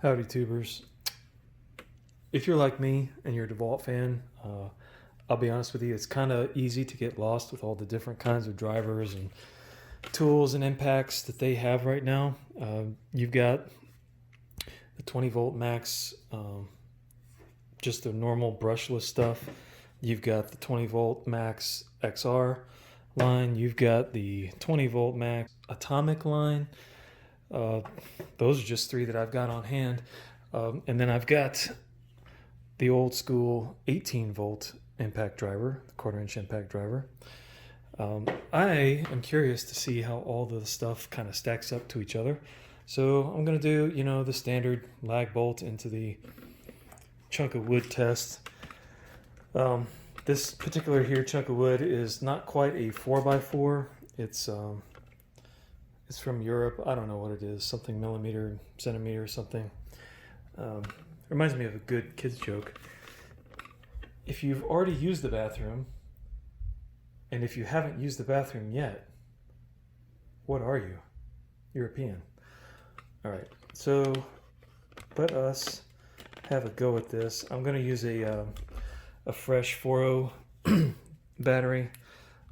Howdy tubers. If you're like me and you're a DeWalt fan, I'll be honest with you, it's kind of easy to get lost with all the different kinds of drivers and tools and impacts that they have right now. You've got the 20 volt max, just the normal brushless stuff. You've got the 20 volt max XR line. You've got the 20 volt max atomic line. Those are just three that I've got on hand. And then I've got the old school 18 volt impact driver, the 1/4 inch impact driver. I am curious to see how all the stuff kind of stacks up to each other. So I'm going to do, the standard lag bolt into the chunk of wood test. This particular here chunk of wood is not quite a 4x4. It's from Europe. I don't know what it is, something millimeter, centimeter or something. Reminds me of a good kid's joke. If you've already used the bathroom, and if you haven't used the bathroom yet, what are you? European. All right, so let us have a go at this. I'm going to use a fresh 4.0 battery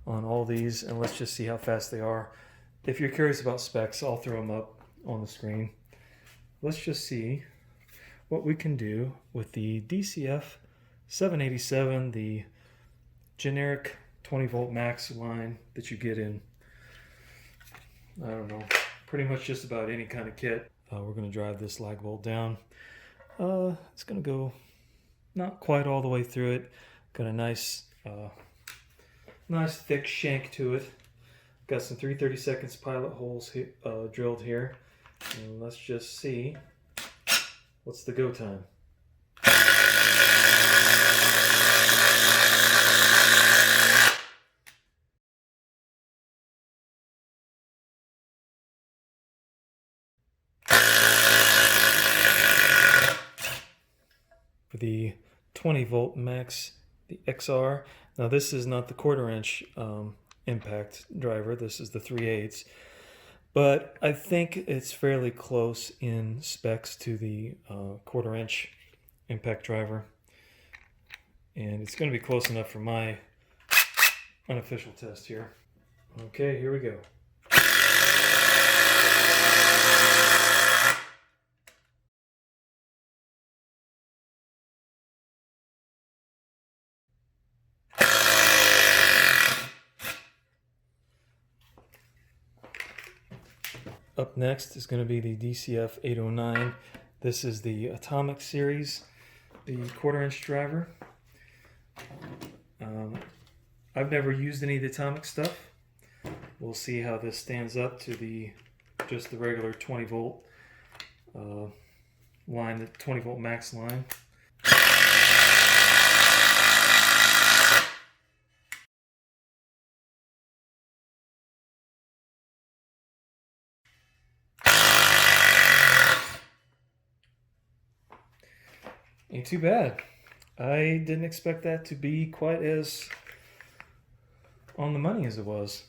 on all these, and let's just see how fast they are. If you're curious about specs, I'll throw them up on the screen. Let's just see what we can do with the DCF 787, the generic 20 volt max line that you get in, I don't know, pretty much just about any kind of kit. We're going to drive this lag bolt down. It's going to go not quite all the way through it. Got a nice thick shank to it. Got some 3/32 pilot holes drilled here. And let's just see what's the go time. For the 20 volt max, the XR. Now this is not the 1/4 inch impact driver. This is the 3/8. But I think it's fairly close in specs to the 1/4 inch impact driver. And it's going to be close enough for my unofficial test here. Okay, here we go. Up next is going to be the DCF 809. This is the Atomic series, the 1/4 inch driver. I've never used any of the Atomic stuff. We'll see how this stands up to just the regular 20 volt line, the 20 volt max line. Ain't too bad. I didn't expect that to be quite as on the money as it was.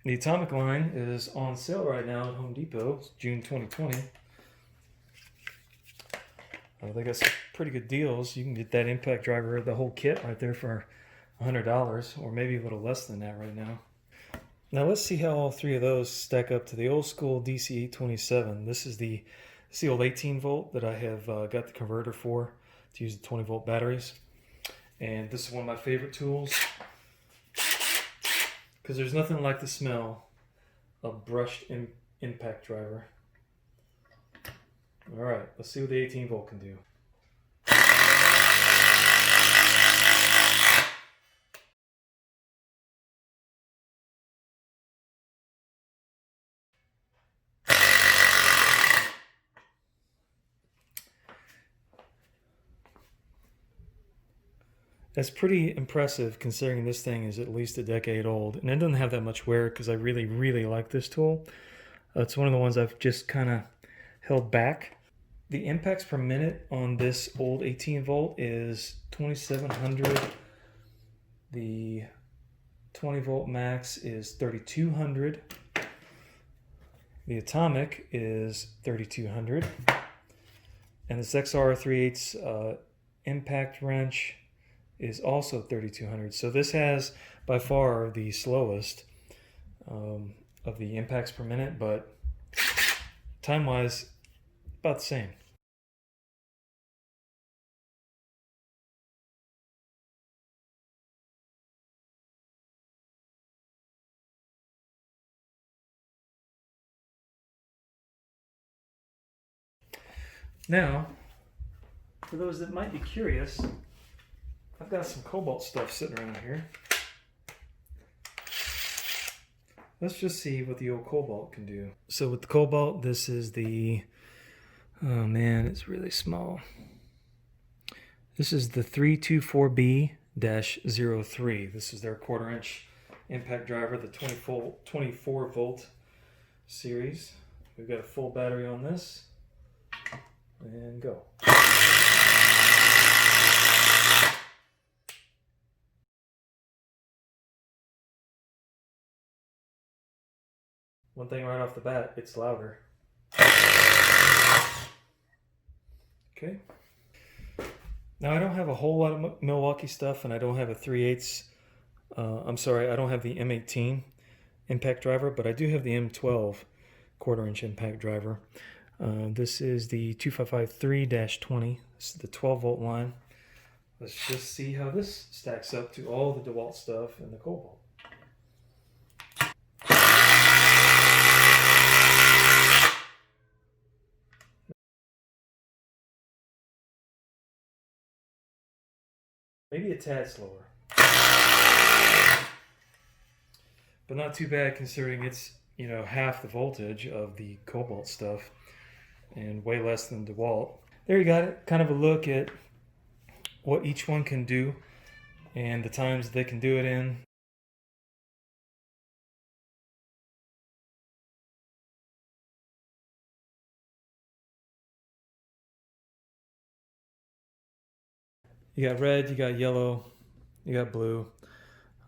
The Atomic line is on sale right now at Home Depot. It's June 2020. They got some pretty good deals. You can get that impact driver, the whole kit right there for $100, or maybe a little less than that right now. Now let's see how all three of those stack up to the old school DC827. This is the old 18 volt that I have got the converter for to use the 20 volt batteries. And this is one of my favorite tools because there's nothing like the smell of brushed impact driver. All right, let's see what the 18 volt can do. That's pretty impressive considering this thing is at least a decade old, and it doesn't have that much wear because I really, really like this tool. It's one of the ones I've just kind of held back. The impacts per minute on this old 18 volt is 2,700. The 20 volt max is 3,200. The Atomic is 3200, and this XR 3/8 impact wrench is also 3200. So this has by far the slowest of the impacts per minute, but time-wise, about the same. Now, for those that might be curious, I've got some Cobalt stuff sitting around here. Let's just see what the old Cobalt can do. So with the Cobalt, this is the, oh man, it's really small. This is the 324B-03. This is their 1/4 inch impact driver, the 24 volt series. We've got a full battery on this, and go. One thing right off the bat, it's louder. Okay. Now I don't have a whole lot of Milwaukee stuff, and I don't have a 3/8. I'm sorry, I don't have the M18 impact driver, but I do have the M12 1/4 inch impact driver. This is the 2553-20. This is the 12 volt line. Let's just see how this stacks up to all the DeWalt stuff in the Cobalt. Maybe a tad slower, but not too bad considering it's, you know, half the voltage of the Cobalt stuff and way less than DeWalt. There you got it, kind of a look at what each one can do and the times they can do it in. You got red, you got yellow, you got blue.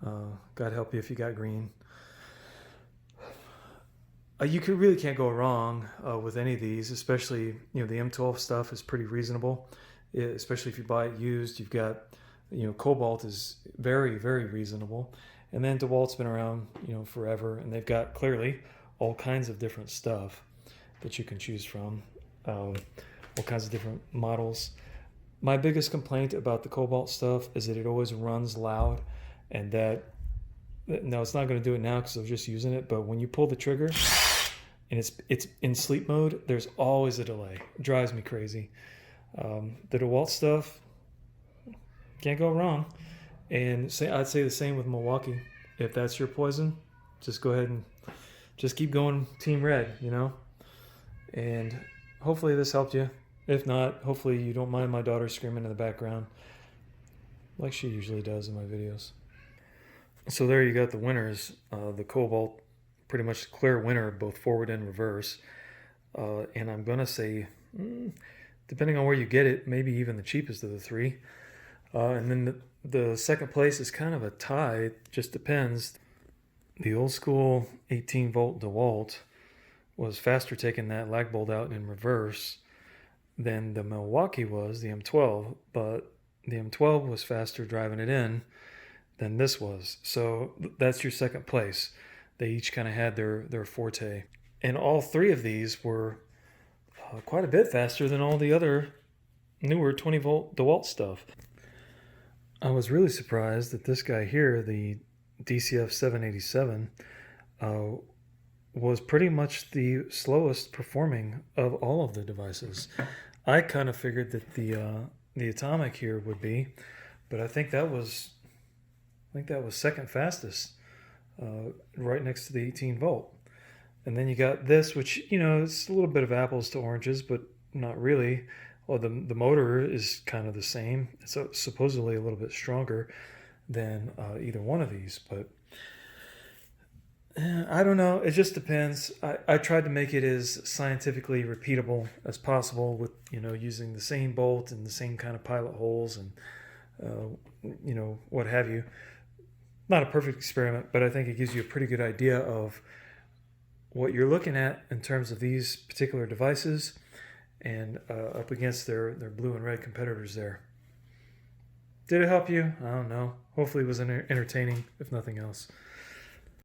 God help you if you got green. You really can't go wrong with any of these, especially, you know, the M12 stuff is pretty reasonable, especially if you buy it used. You've got, you know, Cobalt is very, very reasonable. And then DeWalt's been around, you know, forever, and they've got clearly all kinds of different stuff that you can choose from, all kinds of different models. My biggest complaint about the Cobalt stuff is that it always runs loud, and that, no, it's not going to do it now because I was just using it, but when you pull the trigger and it's in sleep mode, there's always a delay. It drives me crazy. The DeWalt stuff, can't go wrong. And I'd say the same with Milwaukee. If that's your poison, just go ahead and just keep going Team Red, you know? And hopefully this helped you. If not, hopefully you don't mind my daughter screaming in the background like she usually does in my videos. So there you got the winners. The Cobalt, pretty much clear winner, both forward and reverse. And I'm going to say, depending on where you get it, maybe even the cheapest of the three. And then the second place is kind of a tie. It just depends. The old school 18 volt DeWalt was faster taking that lag bolt out in reverse than the Milwaukee was, the M12, but the M12 was faster driving it in than this was. So that's your second place. They each kind of had their forte. And all three of these were quite a bit faster than all the other newer 20 volt DeWalt stuff. I was really surprised that this guy here, the DCF 787, was pretty much the slowest performing of all of the devices. I kind of figured that the Atomic here would be, but I think that was second fastest, right next to the 18 volt. And then you got this, which, you know, it's a little bit of apples to oranges, but not really. Well, the motor is kind of the same. It's supposedly a little bit stronger than either one of these, but I don't know. It just depends. I tried to make it as scientifically repeatable as possible with, you know, using the same bolt and the same kind of pilot holes and, you know, what have you. Not a perfect experiment, but I think it gives you a pretty good idea of what you're looking at in terms of these particular devices and up against their blue and red competitors there. Did it help you? I don't know. Hopefully it was entertaining, if nothing else.